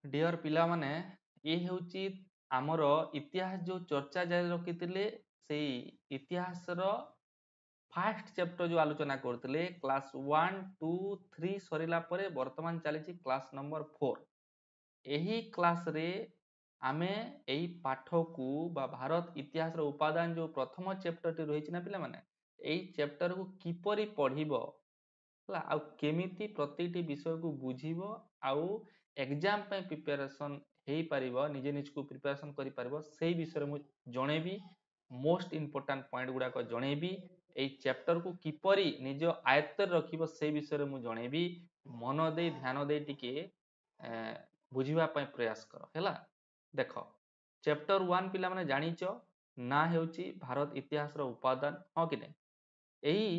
dear पिला माने ये हेउची आमर इतिहास जो चर्चा जारी रखिथिले सेई इतिहास रो फास्ट चैप्टर जो आलोचना करथिले क्लास 1 2 3 सरिला परे वर्तमान चलीची क्लास नंबर 4 एही क्लास रे आमे एही पाठ को बा भारत इतिहास रो उपादान जो प्रथम चैप्टर टी रहिछि ना पिला माने एही चैप्टर को किपरि पढिबो ହେଲା ଆଉ କେମିତି ପ୍ରତିଟି ବିଷୟକୁ ବୁଝିବ ଆଉ ଏକ୍ଜାମ ପାଇଁ ପ୍ରିପାରେସନ୍ ହେଇପାରିବ ନିଜେ ନିଜକୁ ପ୍ରିପାରେସନ୍ କରିପାରିବ ସେଇ ବିଷୟରେ ମୁଁ ଜଣେଇବି ମୋଷ୍ଟ ଇମ୍ପୋର୍ଟାଣ୍ଟ ପଏଣ୍ଟ ଗୁଡ଼ାକ ଜଣେଇବି ଏଇ ଚ୍ୟାପ୍ଟରକୁ କିପରି ନିଜ ଆୟତ୍ତରେ ରଖିବ ସେଇ ବିଷୟରେ ମୁଁ ଜଣେଇବି ମନ ଦେଇ ଧ୍ୟାନ ଦେଇ ଟିକେ ବୁଝିବା ପାଇଁ ପ୍ରୟାସ କର ହେଲା ଦେଖ ଚ୍ୟାପ୍ଟର 1 ପିଲାମାନେ ଜାଣିଛ ନା ହେଉଛି ଭାରତ ଇତିହାସର ଉପାଦାନ ହଁ କି ନାହିଁ ଏଇ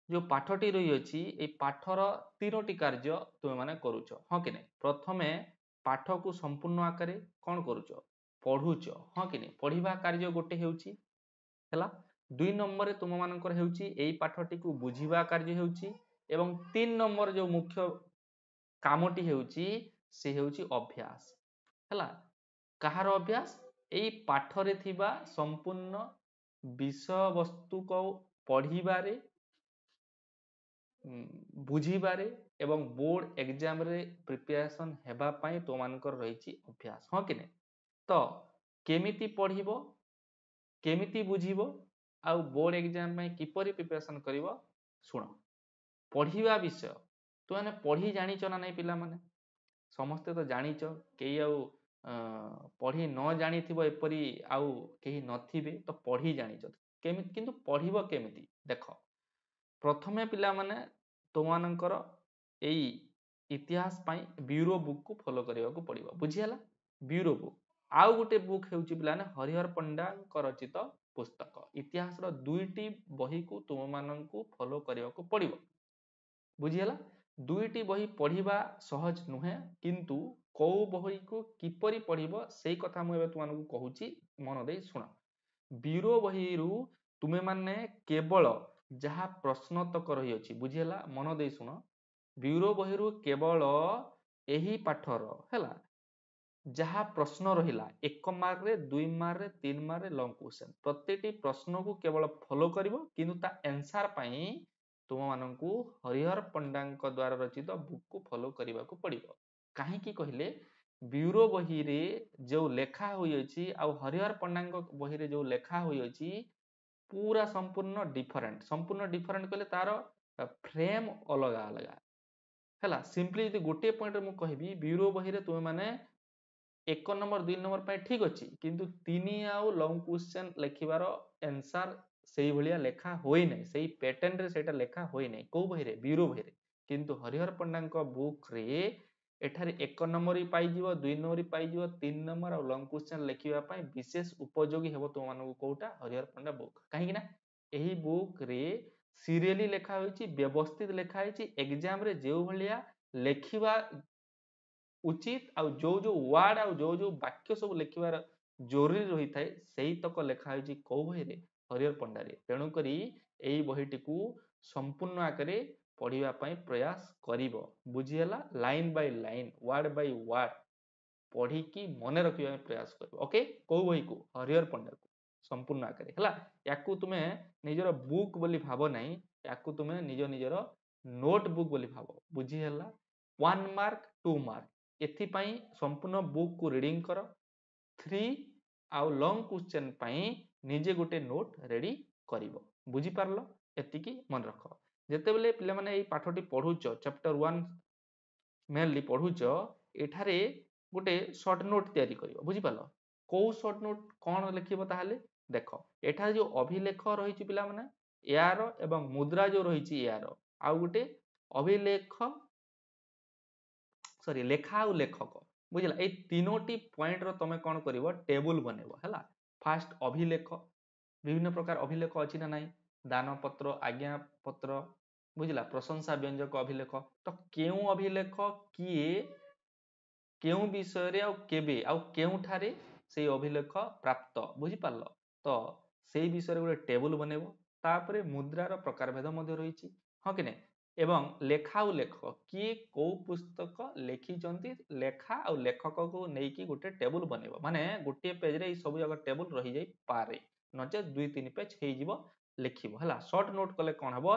जो पाठटी रही अच्छी पाठर तीनोटी कार्य तुम मैंने करुच हाँ कि नहीं प्रथमे पाठ को संपूर्ण आकार कौन करुच पढ़ुच हाँ कि नहीं पढ़ा कार्य गोटे होउची हैला दुई नंबर तुम मानकर हेउची एई पाठटी को बुझिबा कार्य हेउची एवं तीन नंबर जो मुख्य कामटी हेउची से हेउची अभ्यास हैला कहार अभ्यास एई पाठरे थिबा संपूर्ण विषय वस्तु को पढ़िबारे बुझिबारे एवं बोर्ड एग्जाम रे प्रिपरेशन हेबा पाई तो मानकर रहिछि अभ्यास हाँ कि नहीं तो केमिति पढ़िबो केमिति बुझिबो आउ बोर्ड एग्जाम में किपरि प्रिपरेशन करिवो सुन पढ़िबा विषय तो माने पढ़ी जानिच ना नहीं पिला माने समस्ते तो जानिच केही आउ पढ़ी न जानिथिबो एपरि आउ केही नथिबे तो पढ़ी जानिच केमिति किंतु पढ़िबो केमिति देखो प्रथमे पिला माने तुमମାନଙ୍କର एई इतिहास पाई ब्यूरो बुक को फॉलो करने को पड़िबो बुझियला ब्यूरो बुक आउ गोटे बुक हेउची पिलाने हरिहर पंडा रचित पुस्तक इतिहास रो दुईटी बही को तुम माननकु फॉलो करने को पड़िबो बुझियला दुईटी बही पढ़िबा सहज नुहे किंतु को बही को किपरि पढ़िबो सेई कथा मु एबे तुमनकु कहूची मन देई सुन ब्यूरो बही रु तुमे माने केवल जहाँ प्रश्न तक रही अच्छी बुझीला मन दे शुण ब्यूरो बही केवल यही पाठर है जहाँ प्रश्न रहा एक मार्क रे दुई मार्क रे तीन मार्क रे लॉन्ग क्वेश्चन प्रत्येक प्रश्न को केवल फॉलो करिवो किंतु ता आंसर पाई तुम माननकु हरिहर पंडा द्वारा रचित बुक को फॉलो करने को पड़िबो काहेकि कहले ब्यूरो बही रे जो लेखा होई अछि आ हरिहर पंडा बही रे जो लेखा होई अछि पूरा संपूर्ण डिफरेंट कहले तार फ्रेम अलग अलग है सिंपली यदि गोटे पॉइंट मु कहबी ब्यूरो बही रे तुम माने एक नंबर दुई नंबर पाई ठीक अच्छी किंतु तीन आउ लॉन्ग क्वेश्चन लिखिबार आंसर सेही भलिया लेखा होई नै सेही पैटर्न रे सेटा लेखा होई नै को बही रे ब्यूरो बही रे किंतु हरिहर पंडा बुक रे एठारे एक नंबर ही पाइजिवो दुई नंबर ही पाइजिवो तीन नंबर और लॉन्ग क्वेश्चन लिखिबा पाई विशेष उपयोगी हेबो तुम मानकु कोटा हरिहर पंडा बुक काहेकि ना एही बुक रे सीरियली लेखा होईची व्यवस्थित लेखा होईची एग्जाम रे जेउ भलिया लेखिबा उचित आ जो जो वर्ड आ जो जो वाक्य सब लिखिबार जरूरी रही थाए सेही तक लेखा होईची को बही रे हरिहर पंडा रे तेणु करी एही बहीटी को संपूर्ण आकारे पढ़िबा पाई प्रयास करिवो बुझियला line by line word by word पढ़ी की मने रखिबा प्रयास करिवो ओके को बही को हरिहर पंडा को संपूर्ण आकारे हला याकू तुमे निजर बुक बोली भाबो नाही याकू तुमे निज निजर नोटबुक बोली भाबो बुझियला 1 मार्क 2 मार्क एथिपाई संपूर्ण बुक को रीडिंग कर 3 आउ लॉन्ग क्वेश्चन पाई निजे गोटे नोट रेडी करिवो बुझी पारलो एतिकी मन रख जेते बेले पिले माने एई पाठटी पढुच चैप्टर 1 मेनली पढुच एठारे गोटे शॉर्ट नोट तैयारी करिवो बुझी पारलो को शॉर्ट नोट कोन लिखिबो ताहाले देखो एठारे जो अभिलेख रहिछि पिला माने यार एवं मुद्रा जो रहिछि यार आउ गोटे अभिलेख सॉरी लेखा और लेखक बुझला ए तीनोटी पॉइंट रो तमे कोन करिवो टेबल बनेबो हैला फास्ट अभिलेख विभिन्न प्रकार अभिलेख अछि ना नाही दान पत्र आज्ञा पत्र बुझला प्रशंसा व्यंजक अभिलेख तो केउ अभिलेख किए केउ विषय रे आ केबे आ केउ ठारे से अभिलेख प्राप्त बुझी पारलो तो सेही विषय रे गोटे टेबल बनेबो तापरे मुद्रार प्रकार भेद मध्ये रहिछि हाँ कि नै ଏବଂ ଲେଖା ଆଉ ଲେଖକ କିଏ କୋଉ ପୁସ୍ତକ ଲେଖିଛନ୍ତି ଲେଖା ଆଉ ଲେଖକକୁ ନେଇକି ଗୋଟେ ଟେବୁଲ ବନେଇବ ମାନେ ଗୋଟିଏ ପେଜରେ ଏଇ ସବୁ ଯାକ ଟେବୁଲ ରହିଯାଇପାରେ ନଚେତ 2-3 ପେଜ ହେଇଯିବ ଲେଖିବ ହେଲା ସର୍ଟ ନୋଟ କଲେ କଣ ହବ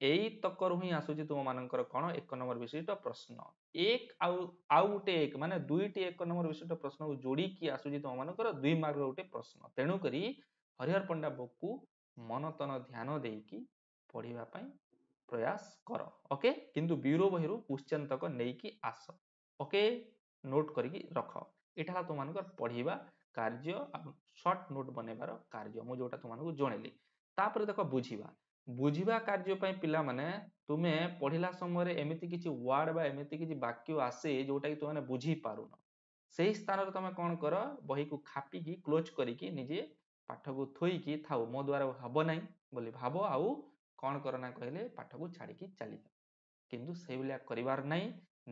ଏଇ ତକରୁ ହିଁ ଆସୁଛି ତୁମ ମାନଙ୍କର କଣ 1 ନମ୍ବର ବିଶିଷ୍ଟ ପ୍ରଶ୍ନ ଏକ ଆଉ ଗୋଟେ ଏକ ମାନେ ଦୁଇଟି 1 ନମ୍ବର ବିଶିଷ୍ଟ ପ୍ରଶ୍ନକୁ ଯୋଡ଼ିକି ଆସୁଛି ତୁମ ମାନଙ୍କର 2 ମାର୍କର ଗୋଟେ ପ୍ରଶ୍ନ ତେଣୁ କରି ହରିହର ପଣ୍ଡା ବୁକକୁ ମନ ତନ ଧ୍ୟାନ ଦେଇକି ପଢିବା ପାଇଁ ପ୍ରୟାସ କର ଓକେ କିନ୍ତୁ ବ୍ୟୁରୋ ବହିରୁ କ୍ୱେଶ୍ଚନ ତକ ନେଇକି ଆସ ଓକେ ନୋଟ କରିକି ରଖ ଏଟା ହେଲା ତୁମମାନଙ୍କର ପଢିବା କାର୍ଯ୍ୟ ସର୍ଟ ନୋଟ ବନେଇବାର କାର୍ଯ୍ୟ ମୁଁ ଯୋଉଟା ତୁମମାନଙ୍କୁ ଜଣେଇଲି ତାପରେ ଦେଖ ବୁଝିବା କାର୍ଯ୍ୟ ପାଇଁ ପିଲାମାନେ ତୁମେ ପଢିଲା ସମୟରେ ଏମିତି କିଛି ୱାର୍ଡ ବା ଏମିତି କିଛି ବାକ୍ୟ ଆସେ ଯୋଉଟା କି ତୁମେ ବୁଝି ପାରୁନ ସେଇ ସ୍ଥାନରେ ତମେ କଣ କର ବହିକୁ ଖାପିକି କ୍ଲୋଜ କରିକି ନିଜେ ପାଠକୁ ଥୋଇକି ଥାଉ ମୋ ଦ୍ୱାରା ହବ ନାହିଁ ବୋଲି ଭାବ ଆଉ କଣ କର ନା କହିଲେ ପାଠକୁ ଛାଡ଼ିକି ଚାଲିଯାଅ କିନ୍ତୁ ସେଇଭଳିଆ କରିବାର ନାହିଁ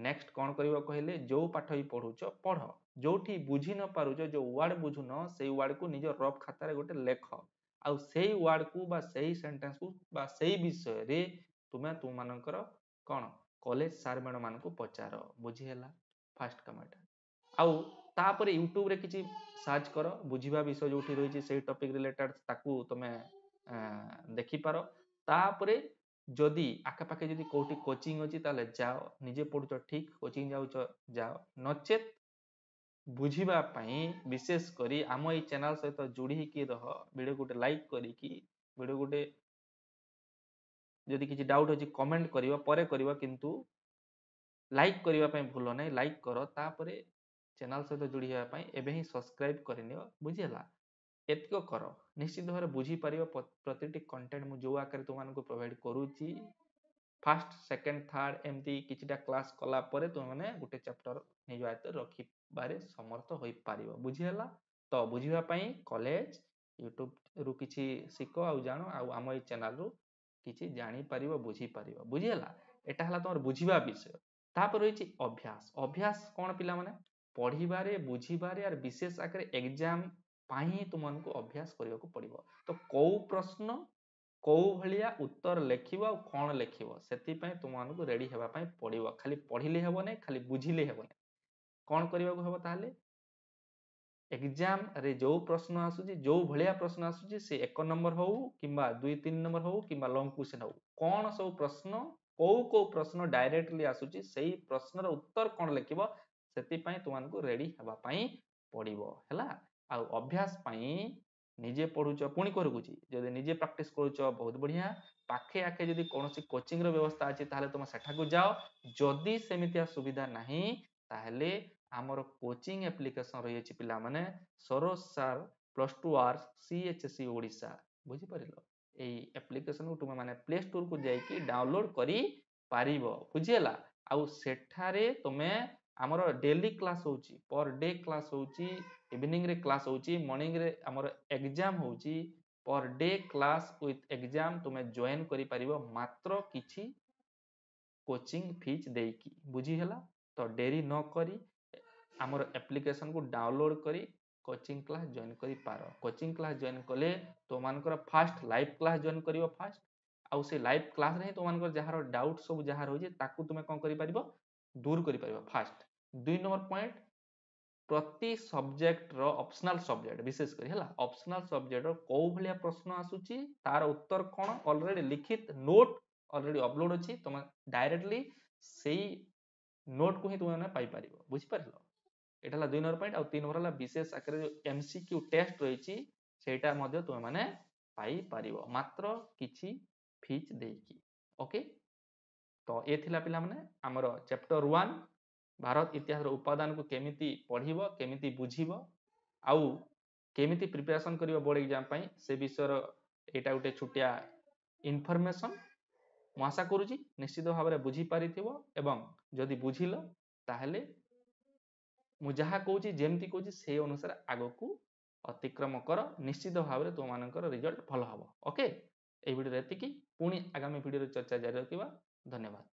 ନେକ୍ସଟ କଣ କରିବ କହିଲେ ଯୋଉ ପାଠ ବି ପଢୁଛ ପଢ ଯୋଉଠି ବୁଝି ନ ପାରୁଛ ଯୋଉ ୱାର୍ଡ ବୁଝୁନ ସେଇ ୱାର୍ଡକୁ ନିଜ ରଫ ଖାତାରେ ଗୋଟେ ଲେଖ ଆଉ ସେଇ ୱାର୍ଡକୁ ବା ସେଇ ସେଣ୍ଟେନ୍ସକୁ ବା ସେଇ ବିଷୟରେ ତୁମେ ତୁମମାନଙ୍କର କଣ କଲେଜ ସାର୍ ମ୍ୟାଡମ ମାନଙ୍କୁ ପଚାର ବୁଝି ହେଲା ଫାଷ୍ଟ କମେଣ୍ଟ ଆଉ ତାପରେ ୟୁଟ୍ୟୁବରେ କିଛି ସର୍ଚ୍ଚ କର ବୁଝିବା ବିଷୟ ଯୋଉଠି ରହିଛି ସେଇ ଟପିକ ରିଲେଟେଡ ତାକୁ ତମେ ଦେଖିପାର ତାପରେ ଯଦି ଆଖପାଖେ ଯଦି କୋଉଠି କୋଚିଂ ଅଛି ତାହେଲେ ଯାଅ ନିଜେ ପଢୁଛ ଠିକ କୋଚିଂ ଯାଉଛ ଯାଅ ନଚେତ ବୁଝିବା ପାଇଁ ବିଶେଷ କରି ଆମ ଏଇ ଚ୍ୟାନେଲ ସହିତ ଯୋଡ଼ି ହେଇକି ରହ ଭିଡିଓ ଗୋଟେ ଲାଇକ୍ କରିକି ଭିଡିଓ ଗୋଟେ ଯଦି କିଛି ଡାଉଟ ଅଛି କମେଣ୍ଟ କରିବ ପରେ କରିବ କିନ୍ତୁ ଲାଇକ୍ କରିବା ପାଇଁ ଭୁଲ ନାହିଁ ଲାଇକ୍ କର ତାପରେ ଚ୍ୟାନେଲ ସହିତ ଯୋଡ଼ି ହେବା ପାଇଁ ଏବେ ହିଁ ସବସ୍କ୍ରାଇବ କରିନିଅ ବୁଝିହେଲା ଏତିକ କର ନିଶ୍ଚିତ ଭାବରେ ବୁଝିପାରିବ ପ୍ରତିଟି କଣ୍ଟେଣ୍ଟ ମୁଁ ଯୋଉ ଆକାରରେ ତୁମମାନଙ୍କୁ ପ୍ରୋଭାଇଡ କରୁଛି ଫାଷ୍ଟ ସେକେଣ୍ଡ ଥାର୍ଡ ଏମିତି କିଛିଟା କ୍ଲାସ କଲା ପରେ ତୁମେ ଗୋଟେ ଚାପ୍ଟର ନିଜ ଆୟତ୍ତରେ ରଖିବାରେ ସମର୍ଥ ହୋଇପାରିବ ବୁଝିହେଲା ତ ବୁଝିବା ପାଇଁ କଲେଜ ୟୁଟ୍ୟୁବରୁ କିଛି ଶିଖ ଆଉ ଜାଣ ଆଉ ଆମ ଏଇ ଚ୍ୟାନେଲରୁ କିଛି ଜାଣିପାରିବ ବୁଝିପାରିବ ବୁଝିହେଲା ଏଟା ହେଲା ତମର ବୁଝିବା ବିଷୟ ତାପରେ ରହିଛି ଅଭ୍ୟାସ ଅଭ୍ୟାସ କଣ ପିଲାମାନେ ପଢିବାରେ ବୁଝିବାରେ ଆଉ ବିଶେଷ ଆକାରରେ ଏକ୍ଜାମ ପାଇଁ ହିଁ ତୁମମାନଙ୍କୁ ଅଭ୍ୟାସ କରିବାକୁ ପଡିବ ତ କୋଉ ପ୍ରଶ୍ନ କୋଉ ଭଳିଆ ଉତ୍ତର ଲେଖିବ ଆଉ କଣ ଲେଖିବ ସେଥିପାଇଁ ତୁମମାନଙ୍କୁ ରେଡି ହେବା ପାଇଁ ପଡିବ ଖାଲି ପଢିଲେ ହେବ ନାହିଁ ଖାଲି ବୁଝିଲେ ହେବ ନାହିଁ କଣ କରିବାକୁ ହେବ ତାହେଲେ ଏକ୍ଜାମ ରେ ଯୋଉ ପ୍ରଶ୍ନ ଆସୁଛି ଯୋଉ ଭଳିଆ ପ୍ରଶ୍ନ ଆସୁଛି ସେ 1 ନମ୍ବର ହଉ କିମ୍ବା 2-3 ନମ୍ବର ହଉ କିମ୍ବା ଲଙ୍ଗ କ୍ୱେଶ୍ଚନ ହଉ କଣ ସବୁ ପ୍ରଶ୍ନ କୋଉ ପ୍ରଶ୍ନ ଡାଇରେକ୍ଟଲି ଆସୁଛି ସେଇ ପ୍ରଶ୍ନର ଉତ୍ତର କଣ ଲେଖିବ ସେଥିପାଇଁ ତୁମମାନଙ୍କୁ ରେଡି ହେବା ପାଇଁ ପଡିବ ହେଲା ଆଉ ଅଭ୍ୟାସ ପାଇଁ ନିଜେ ପଢୁଛ ପୁଣି କରୁଛି ଯଦି ନିଜେ ପ୍ରାକ୍ଟିସ କରୁଛ ବହୁତ ବଢିଆ ପାଖେ ଆଖେ ଯଦି କୌଣସି କୋଚିଂ ର ବ୍ୟବସ୍ଥା ଅଛି ତାହେଲେ ତୁମେ ସେଠାକୁ ଯାଅ ଯଦି ସେମିତିଆ ସୁବିଧା ନାହିଁ ତାହେଲେ ଆମର କୋଚିଂ ଆପ୍ଲିକେସନ ରହିଛି ପିଲାମାନେ Saroj sir +2 hours CHSE Odisha ବୁଝିପାରିଲ ଏଇ ଆପ୍ଲିକେସନକୁ ତୁମେ ମାନେ ପ୍ଲେ ଷ୍ଟୋରକୁ ଯାଇକି ଡାଉନଲୋଡ କରି ପାରିବ ବୁଝିହେଲା ଆଉ ସେଠାରେ ତୁମେ ଆମର ଡେଲି କ୍ଲାସ ହଉଛି ପର ଡେ କ୍ଲାସ ହଉଛି ଇଭିନିଂ ରେ କ୍ଲାସ ହଉଛି ମର୍ଣ୍ଣିଂ ରେ ଆମର ଏକ୍ଜାମ ହଉଛି per day class with exam ତୁମେ ଜଏନ କରିପାରିବ ମାତ୍ର କିଛି କୋଚିଂ ଫିଜ୍ ଦେଇକି ବୁଝିହେଲା ତ ଡେରି ନ କରି ଆମର ଆପ୍ଲିକେସନକୁ ଡାଉନଲୋଡ କରି କୋଚିଂ କ୍ଲାସ ଜଏନ କରିପାର କୋଚିଂ କ୍ଲାସ ଜଏନ କଲେ ତୁମମାନଙ୍କର ଫାଷ୍ଟ ଲାଇଭ କ୍ଲାସ ଜଏନ କରିବ ଫାଷ୍ଟ ଆଉ ସେ ଲାଇଭ କ୍ଲାସରେ ହିଁ ତୁମମାନଙ୍କର ଯାହାର ଡାଉଟ ସବୁ ଯାହା ରହିଛି ତାକୁ ତୁମେ କଣ କରିପାରିବ ଦୂର କରିପାରିବ ଫାଷ୍ଟ 2 ନମ୍ବର ପଏଣ୍ଟ ପ୍ରତି ସବଜେକ୍ଟର ଅପସନାଲ ସବଜେକ୍ଟ ବିଶେଷ କରି ହେଲା ଅପସନାଲ ସବଜେକ୍ଟର କୋଉ ଭଳିଆ ପ୍ରଶ୍ନ ଆସୁଛି ତାର ଉତ୍ତର କଣ ଅଲରେଡି ଲିଖିତ ନୋଟ ଅଲରେଡି ଅପଲୋଡ ଅଛି ତମେ ଡାଇରେକ୍ଟଲି ସେଇ ନୋଟକୁ ହିଁ ତୁମେ ପାଇପାରିବ ବୁଝିପାରିଲ এটা ହେଲା 2 ନମ୍ବର ପଏଣ୍ଟ ଆଉ 3 ନମ୍ବର ହେଲା ବିଶେଷ ଆକାରରେ ଯୋଉ MCQ ଟେଷ୍ଟ ରହିଛି ସେଇଟା ମଧ୍ୟ ତୁମେ ମାନେ ପାଇପାରିବ ମାତ୍ର କିଛି ଫିଜ୍ ଦେଇକି ଓକେ ତ ଏ ଥିଲା ପିଲାମାନେ ଆମର ଚାପ୍ଟର 1 ଭାରତ ଇତିହାସର ଉପାଦାନକୁ କେମିତି ପଢିବ କେମିତି ବୁଝିବ ଆଉ କେମିତି ପ୍ରିପାରେସନ କରିବ ବୋର୍ଡ ଏକ୍ଜାମ ପାଇଁ ସେ ବିଷୟର ଏଇଟା ଗୋଟେ ଛୋଟିଆ ଇନଫର୍ମେସନ ମୁଁ ଆଶା କରୁଛି ନିଶ୍ଚିତ ଭାବରେ ବୁଝିପାରିଥିବ ଏବଂ ଯଦି ବୁଝିଲ ତାହେଲେ ମୁଁ ଯାହା କହୁଛି ଯେମିତି କହୁଛି ସେଇ ଅନୁସାରେ ଆଗକୁ ଅତିକ୍ରମ କର ନିଶ୍ଚିତ ଭାବରେ ତୁମମାନଙ୍କର ରିଜଲ୍ଟ ଭଲ ହବ ଓକେ এই ଭିଡିଓରେ ଏତିକି ପୁଣି ଆଗାମୀ ଭିଡିଓରେ ଚର୍ଚ୍ଚା ଜାରି ରଖିବା ଧନ୍ୟବାଦ